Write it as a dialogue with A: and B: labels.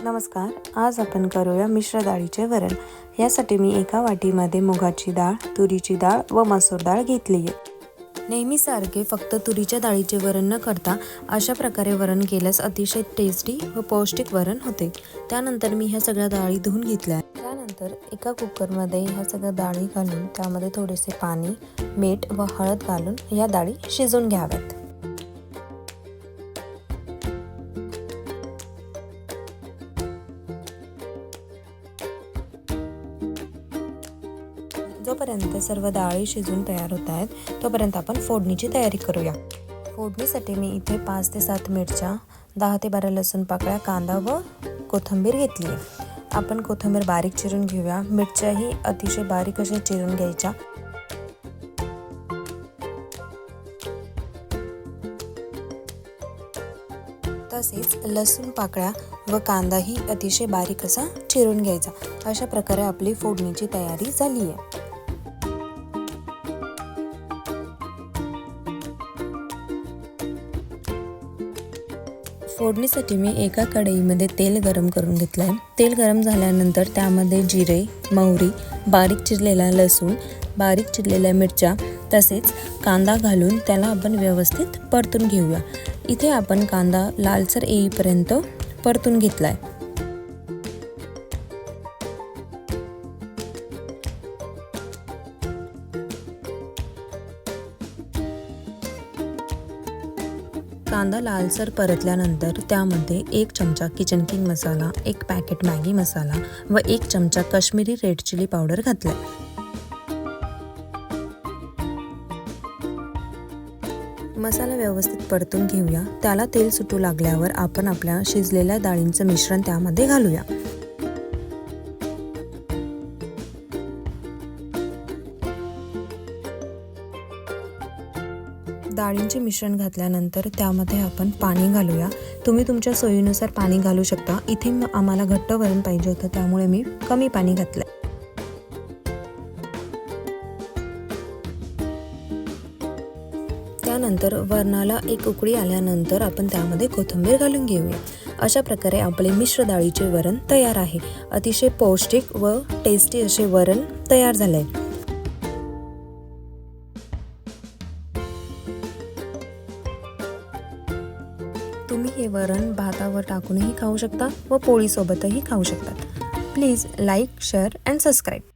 A: नमस्कार, आज आपण करूया मिश्र डाळीचे वरण। यासाठी मी एका वाटीमध्ये मुगाची डाळ, तुरीची डाळ व मसूर डाळ घेतली आहे। नेहमीसारखे फक्त तुरीच्या डाळीचे वरण न करता अशा प्रकारे वरण केल्यास अतिशय टेस्टी व पौष्टिक वरण होते। त्यानंतर मी ह्या सगळ्या डाळी धुवून घेतल्या। त्यानंतर एका कुकरमध्ये ह्या सगळ्या डाळी घालून त्यामध्ये थोडेसे पाणी, मीठ व हळद घालून ह्या डाळी शिजवून घ्याव्यात। जोपर्यंत सर्व डाळी शिजून तयार होत आहेत तोपर्यंत आपण फोडणीची तयारी करूया। फोडणीसाठी मी इथे 5 ते 7 मिरच्या, 10 ते 12 लसूण पाकळ्या, कांदा व कोथिंबीर घेतली आहे। आपण कोथिंबीर बारीक चिरून घेऊया। मिरच्याही अतिशय बारीक अशा चिरून घ्यायच्या। तसेच लसूण पाकळ्या व कांदाही अतिशय बारीक असा चिरून घ्यायचा। अशा प्रकारे आपली फोडणीची तयारी झाली आहे। फोडणीसाठी मी एका कढईमध्ये तेल गरम करून घेतले आहे। तेल गरम झाल्यानंतर त्यामध्ये जिरे, मोहरी, बारीक चिरलेला लसूण, बारीक चिरलेल्या मिरच्या तसेच कांदा घालून त्याला आपण व्यवस्थित परतून घेऊया। इथे आपण कांदा लालसर येईपर्यंत परतून घेतलाय। कांदा लालसर परतल्यानंतर त्यामध्ये 1 चमचा किचन किंग मसाला, 1 पॅकेट मॅगी मसाला व 1 चमचा काश्मीरी रेड चिली पावडर घातला। मसाला व्यवस्थित परतून घेऊया। त्याला तेल सुटू लागल्यावर आपण आपल्या शिजलेल्या डाळींचं मिश्रण त्यामध्ये घालूया। डाळींचे मिश्रण घातल्यानंतर त्यामध्ये आपण पाणी घालूया। तुम्ही तुमच्या सोयीनुसार पाणी घालू शकता। इथे आम्हाला घट्ट वरण पाहिजे होतं त्यामुळे मी कमी पाणी घातलं। त्यानंतर वरणाला एक उकळी आल्यानंतर आपण त्यामध्ये कोथिंबीर घालून घेऊया। अशा प्रकारे आपले मिश्र डाळीचे वरण तयार आहे। अतिशय पौष्टिक व टेस्टी असे वरण तयार झाले। तुम्ही हे वरण भातावर टाकूनही खाऊ शकता व पोळी सोबतही खाऊ शकता। Please like, share and subscribe.